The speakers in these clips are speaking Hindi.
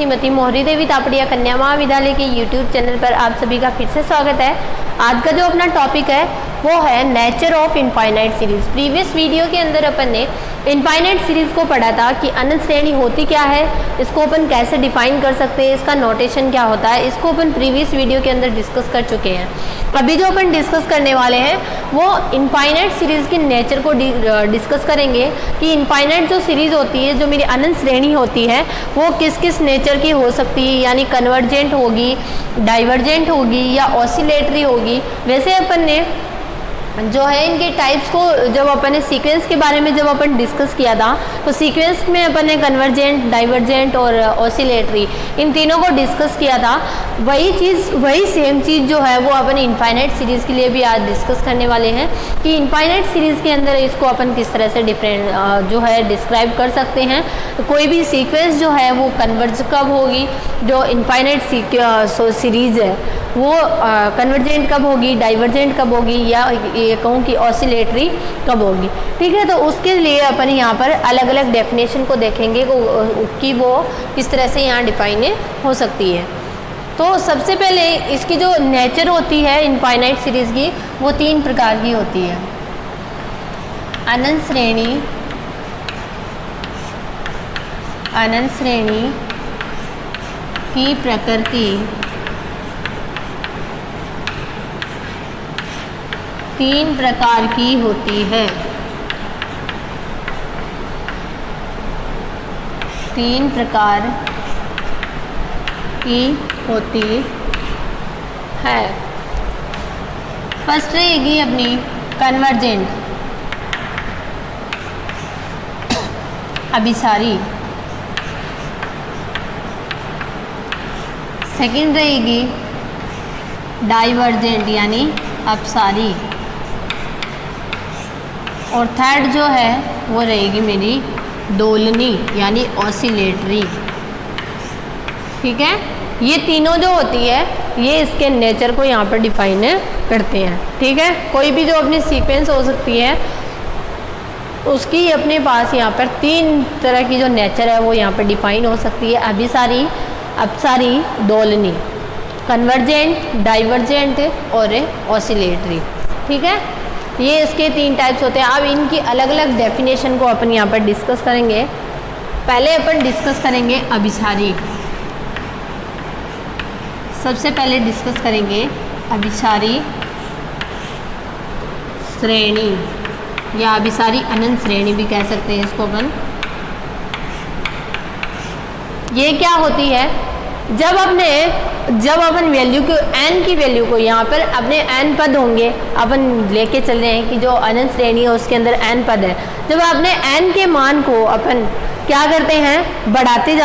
श्रीमती मोहरी देवी तापड़िया कन्या महाविद्यालय के यूट्यूब चैनल पर आप सभी का फिर से स्वागत है। आज का जो अपना टॉपिक है वो है nature of infinite series. Previous video के अंदर अपन ने इनफाइनाइट सीरीज को पढ़ा था कि अनंत श्रेणी होती क्या है, इसको अपन कैसे डिफाइन कर सकते हैं, इसका नोटेशन क्या होता है, इसको अपन प्रीवियस वीडियो के अंदर डिस्कस कर चुके हैं। अभी जो अपन डिस्कस करने वाले हैं वो इनफाइनाइट सीरीज की नेचर को डिस्कस करेंगे कि इनफाइनाइट जो सीरीज होती है, जो मेरी अनंत श्रेणी होती है, वो किस किस नेचर की हो सकती है, यानी कन्वर्जेंट होगी, डाइवर्जेंट होगी या ऑसिलेटरी होगी। वैसे अपन ने जो है इनके टाइप्स को जब अपन ने सीक्वेंस के बारे में जब अपन डिस्कस किया था तो सीक्वेंस में अपन ने कन्वर्जेंट, डाइवर्जेंट और ऑसिलेटरी इन तीनों को डिस्कस किया था। वही सेम चीज़ जो है वो अपन इनफाइनाइट सीरीज़ के लिए भी आज डिस्कस करने वाले हैं कि इनफाइनाइट सीरीज़ के अंदर इसको अपन किस तरह से डिफरेंट जो है डिस्क्राइब कर सकते हैं। तो कोई भी सीक्वेंस जो है वो कन्वर्ज कब होगी, जो इनफाइनाइट सीरीज़ है वो कन्वर्जेंट कब होगी, डाइवर्जेंट कब होगी, या ये कहूँ कि ऑसिलेटरी कब होगी। ठीक है, तो उसके लिए अपन यहाँ पर अलग अलग डेफिनेशन को देखेंगे कि वो किस तरह से यहाँ डिफाइन हो सकती है। तो सबसे पहले इसकी जो नेचर होती है इनफाइनाइट सीरीज़ की वो तीन प्रकार की होती है। अनंत श्रेणी की प्रकृति तीन प्रकार की होती है। तीन प्रकार की होती है। फर्स्ट रहेगी अपनी कन्वर्जेंट, अभिसारी। सेकंड रहेगी डाइवर्जेंट यानी अपसारी। और थर्ड जो है वो रहेगी मेरी दोलनी यानी ऑसिलेटरी। ठीक है, ये तीनों जो होती है ये इसके नेचर को यहाँ पर डिफाइन करते हैं। ठीक है, कोई भी जो अपनी सीक्वेंस हो सकती है उसकी अपने पास यहाँ पर तीन तरह की जो नेचर है वो यहाँ पर डिफाइन हो सकती है। अभिसारी, अपसारी, दोलनी, कन्वर्जेंट, डाइवर्जेंट और ऑसिलेटरी। ठीक है, ये इसके तीन टाइप्स होते हैं। अब इनकी अलग अलग डेफिनेशन को अपन यहाँ पर डिस्कस करेंगे। पहले अपन डिस्कस करेंगे अभिसारी। सबसे पहले डिस्कस करेंगे अभिसारी श्रेणी या अभिसारी अनंत श्रेणी भी कह सकते हैं इसको अपन। ये क्या होती है, जब अपन वैल्यू को n की वैल्यू को यहाँ पर अपने n पद होंगे, अपन लेके चल रहे हैं कि जो अनंत श्रेणी है उसके अंदर n पद है। जब अपने n के मान को अपन क्या करते हैं, बढ़ाते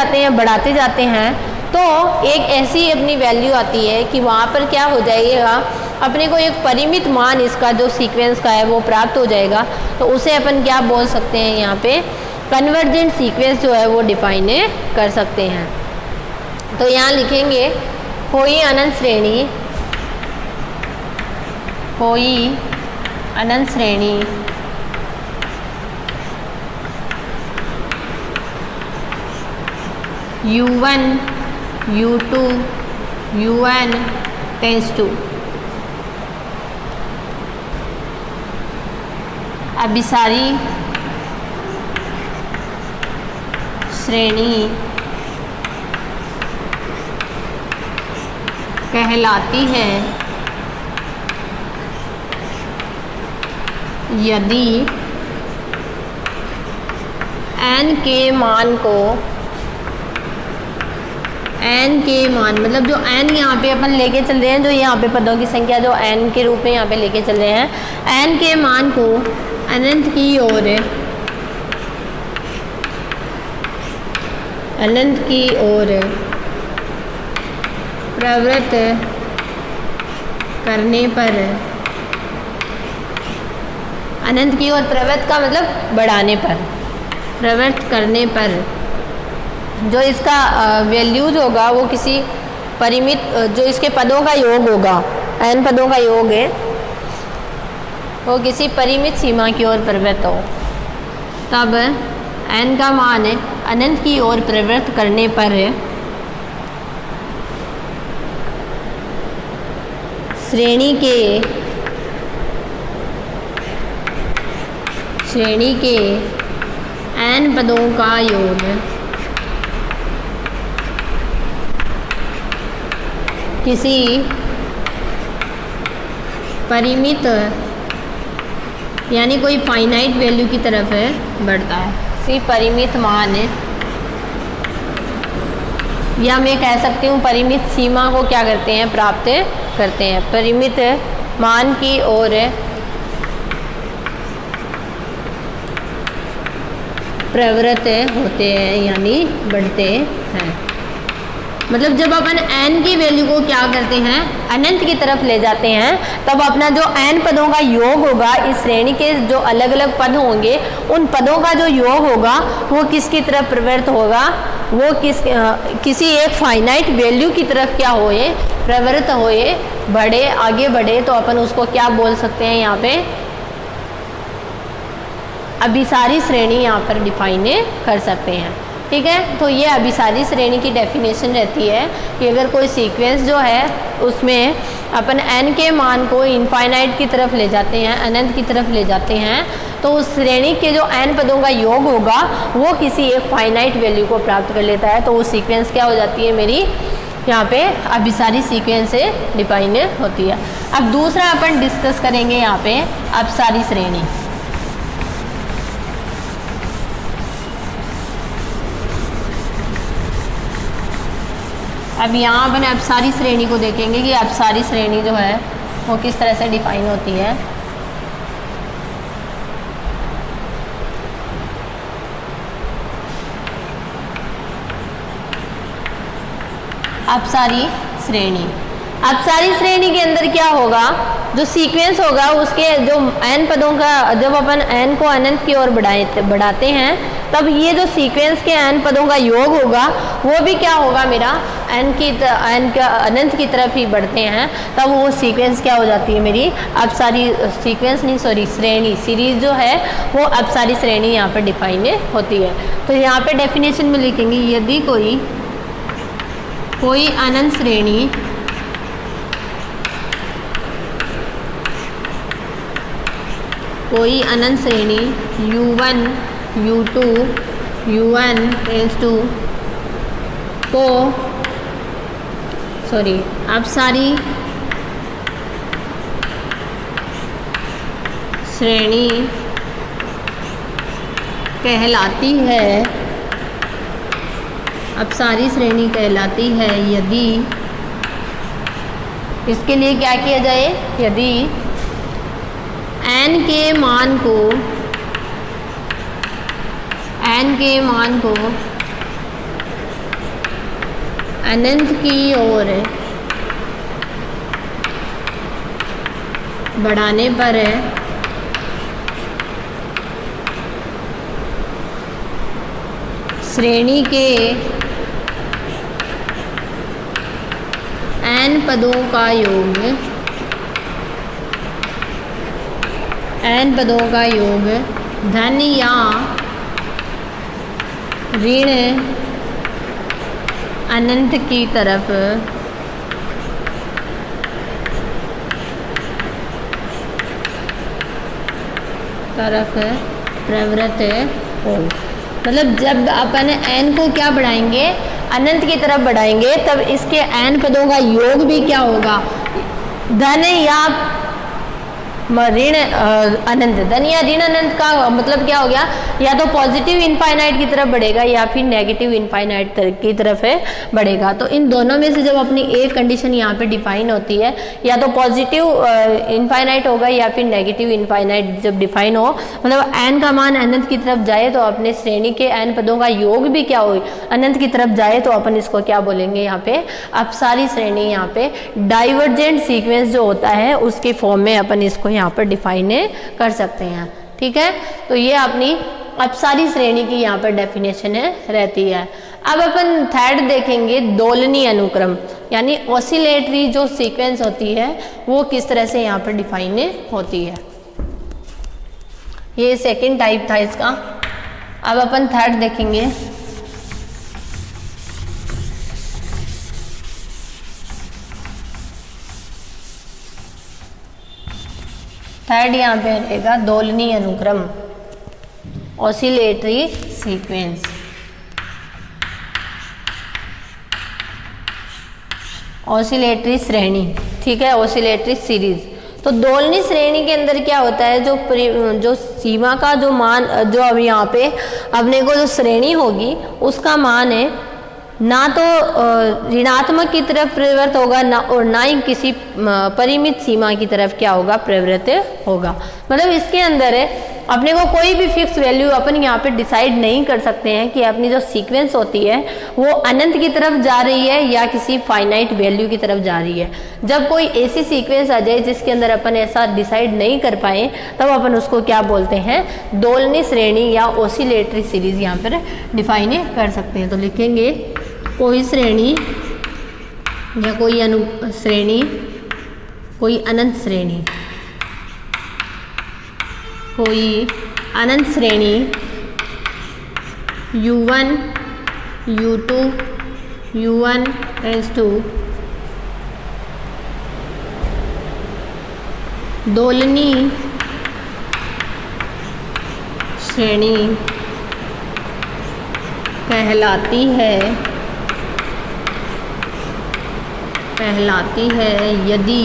जाते हैं तो एक ऐसी अपनी वैल्यू आती है कि वहाँ पर क्या हो जाएगा, अपने को एक परिमित मान इसका जो सीक्वेंस का है वो प्राप्त हो जाएगा। तो उसे अपन क्या बोल सकते हैं, यहाँ पे कन्वर्जेंट सीक्वेंस जो है वो डिफाइन कर सकते हैं। तो यहाँ लिखेंगे कोई अनंत श्रेणी U1 U2 UN tense to अभिसारी श्रेणी कहलाती है यदि n के मान मतलब जो n यहाँ पे अपन लेके चल रहे हैं, जो यहाँ पे पदों की संख्या जो n के रूप में यहाँ पे लेके चल रहे हैं, n के मान को अनंत की ओर प्रवृत्त करने पर, अनंत की ओर प्रवृत्त का मतलब बढ़ाने पर, प्रवृत्त करने पर जो इसका वैल्यूज होगा वो किसी परिमित, जो इसके पदों का योग होगा, n पदों का योग है, वो किसी परिमित सीमा की ओर प्रवृत्त हो, तब n का मान अनंत की ओर प्रवृत्त करने पर श्रेणी के n पदों का योग किसी परिमित यानी कोई फाइनाइट वैल्यू की तरफ बढ़ता है। किसी परिमित मान या मैं कह सकती हूँ परिमित सीमा को क्या करते हैं, प्राप्त करते हैं। परिमित मान की ओर प्रवृत्त होते हैं यानी बढ़ते हैं। मतलब जब अपन n की वैल्यू को क्या करते हैं, अनंत की तरफ ले जाते हैं, तब अपना जो n पदों का योग होगा, इस श्रेणी के जो अलग अलग पद होंगे उन पदों का जो योग होगा वो किसकी तरफ प्रवृत्त होगा, वो किसी एक फाइनाइट वैल्यू की तरफ क्या होए, प्रवृत्त होए, बढ़े, आगे बढ़े। तो अपन उसको क्या बोल सकते हैं, यहाँ पे अभिसारी श्रेणी यहाँ पर डिफाइन कर सकते हैं। ठीक है, तो ये अभिसारी श्रेणी की डेफिनेशन रहती है कि अगर कोई सीक्वेंस जो है उसमें अपन n के मान को इनफाइनाइट की तरफ ले जाते हैं, अनंत की तरफ ले जाते हैं, तो उस श्रेणी के जो n पदों का योग होगा वो किसी एक फाइनाइट वैल्यू को प्राप्त कर लेता है। तो वो सीक्वेंस क्या हो जाती है मेरी, यहाँ पे अभिसारी सीक्वेंस से डिफाइन होती है। अब दूसरा अपन डिस्कस करेंगे यहाँ पे अपसारी श्रेणी। अब यहाँ अपन अपसारी श्रेणी को देखेंगे कि अपसारी श्रेणी जो है वो किस तरह से डिफाइन होती है। अपसारी श्रेणी के अंदर क्या होगा, जो सीक्वेंस होगा उसके जो n पदों का, जब अपन n को अनंत की ओर बढ़ाते हैं तब ये जो सीक्वेंस के n पदों का योग होगा वो भी क्या होगा मेरा, n का अनंत की तरफ ही बढ़ते हैं, तब वो सीक्वेंस क्या हो जाती है मेरी अपसारी सीक्वेंस नहीं सॉरी श्रेणी, सीरीज जो है वो अपसारी श्रेणी यहाँ पर डिफाइन होती है। तो यहाँ पे डेफिनेशन में लिखेंगे, यदि कोई अनंत श्रेणी u1 u2 un को अपसारी श्रेणी कहलाती है, अपसारी श्रेणी कहलाती है यदि, इसके लिए क्या किया जाए, यदि n के मान को अनंत की ओर बढ़ाने पर श्रेणी के n पदों का योग धन या ऋण अनंत की तरफ प्रवृत्त हो। मतलब जब अपन n को क्या बढ़ाएंगे, अनंत की तरफ बढ़ाएंगे, तब इसके n पदों का योग भी क्या होगा, धन या ऋण अनंत। धन या ऋण अनंत का मतलब क्या हो गया, या तो पॉजिटिव इनफाइनाइट की तरफ बढ़ेगा या फिर नेगेटिव इनफाइनाइट की तरफ बढ़ेगा। तो इन दोनों में से जब अपनी एक कंडीशन यहाँ पे डिफाइन होती है, या तो पॉजिटिव इनफाइनाइट होगा या फिर नेगेटिव इनफाइनाइट जब डिफाइन हो, मतलब n का मान अनंत की तरफ जाए तो अपने श्रेणी के n पदों का योग भी क्या हो, अनंत की तरफ जाए, तो अपन इसको क्या बोलेंगे यहाँ पे, अपसारी श्रेणी। यहाँ पे डाइवर्जेंट सीक्वेंस जो होता है उसके फॉर्म में अपन इसको यहाँ पर डिफाइन कर सकते हैं। ठीक है, तो ये अपनी अपसारी श्रेणी की यहाँ पर डेफिनेशन रहती है। अब अपन थर्ड देखेंगे, दोलनी अनुक्रम यानी ऑसिलेटरी जो सीक्वेंस होती है वो किस तरह से यहाँ पर डिफाइन होती है। ये सेकंड टाइप था इसका। अब अपन थर्ड देखेंगे, थर्ड यहाँ पे रहेगा दोलनीय अनुक्रम, ऑसिलेटरी सीक्वेंस। ऑसिलेटरी श्रेणी, ठीक है, ऑसिलेटरी सीरीज। तो दोलनी श्रेणी के अंदर क्या होता है, जो सीमा का जो मान, जो अब यहाँ पे अपने को जो श्रेणी होगी उसका मान है ना तो ऋणात्मक की तरफ प्रवृत्त होगा ना, और ना ही किसी परिमित सीमा की तरफ क्या होगा, प्रवृत्त होगा। मतलब इसके अंदर है अपने को कोई भी फिक्स वैल्यू अपन यहाँ पे डिसाइड नहीं कर सकते हैं कि अपनी जो सीक्वेंस होती है वो अनंत की तरफ जा रही है या किसी फाइनाइट वैल्यू की तरफ जा रही है। जब कोई ऐसी सीक्वेंस आ जाए जिसके अंदर अपन ऐसा डिसाइड नहीं कर पाए, तब अपन उसको क्या बोलते हैं, दोलनी श्रेणी या ऑसिलेटरी सीरीज यहाँ पर डिफाइन कर सकते हैं। तो लिखेंगे कोई श्रेणी या कोई श्रेणी, कोई अनंत श्रेणी, कोई अनंत श्रेणी U1, U2, U1 tends to दोलनी श्रेणी कहलाती है यदि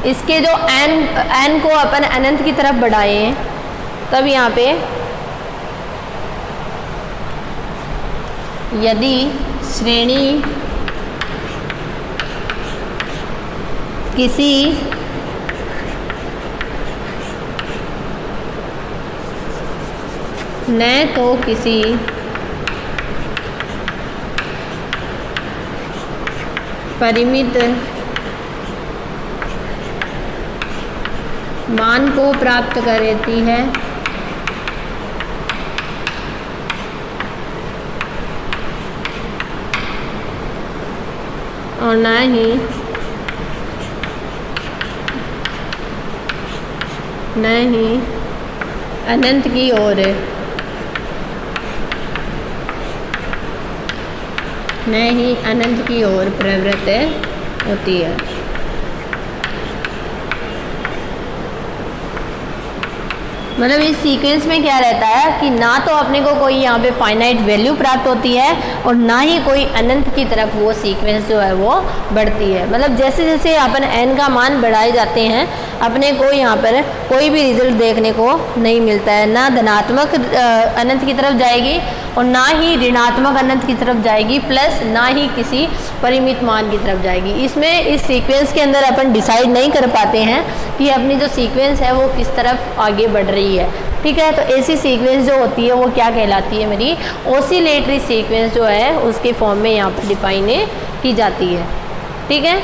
इसके जो n को अपन अनंत की तरफ बढ़ाएं, तब यहाँ पे यदि श्रेणी किसी न तो किसी परिमित मान को प्राप्त करती है और न ही अनंत की ओर प्रवृत्त होती है। मतलब इस सीक्वेंस में क्या रहता है कि ना तो अपने को कोई यहाँ पे फाइनाइट वैल्यू प्राप्त होती है और ना ही कोई अनंत की तरफ वो सीक्वेंस जो है वो बढ़ती है। मतलब जैसे जैसे अपन n का मान बढ़ाए जाते हैं, अपने को यहाँ पर कोई भी रिजल्ट देखने को नहीं मिलता है, ना धनात्मक अनंत की तरफ जाएगी और ना ही ऋणात्मक अनंत की तरफ जाएगी, प्लस ना ही किसी परिमित मान की तरफ जाएगी। इसमें इस सीक्वेंस के अंदर अपन डिसाइड नहीं कर पाते हैं कि अपनी जो सीक्वेंस है वो किस तरफ आगे बढ़ रही है, ठीक है। तो ऐसी सीक्वेंस जो होती है वो क्या कहलाती है, मेरी ऑसिलेटरी सीक्वेंस जो है उसके फॉर्म में यहाँ पर डिफाइन की जाती है, ठीक है।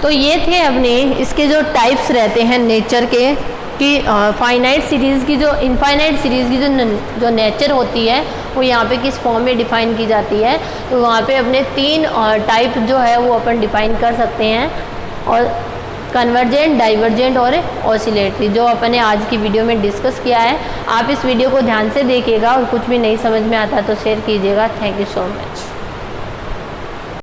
तो ये थे अपने इसके जो टाइप्स रहते हैं नेचर के, कि फाइनाइट सीरीज़ की जो इनफाइनाइट सीरीज़ की जो नेचर होती है वो यहाँ पे किस फॉर्म में डिफ़ाइन की जाती है। तो वहाँ पे अपने 3 टाइप जो है वो अपन डिफ़ाइन कर सकते हैं, और कन्वर्जेंट, डाइवर्जेंट और ऑसिलेटरी, जो अपन ने आज की वीडियो में डिस्कस किया है। आप इस वीडियो को ध्यान से देखिएगा और कुछ भी नहीं समझ में आता तो शेयर कीजिएगा। Thank you so much.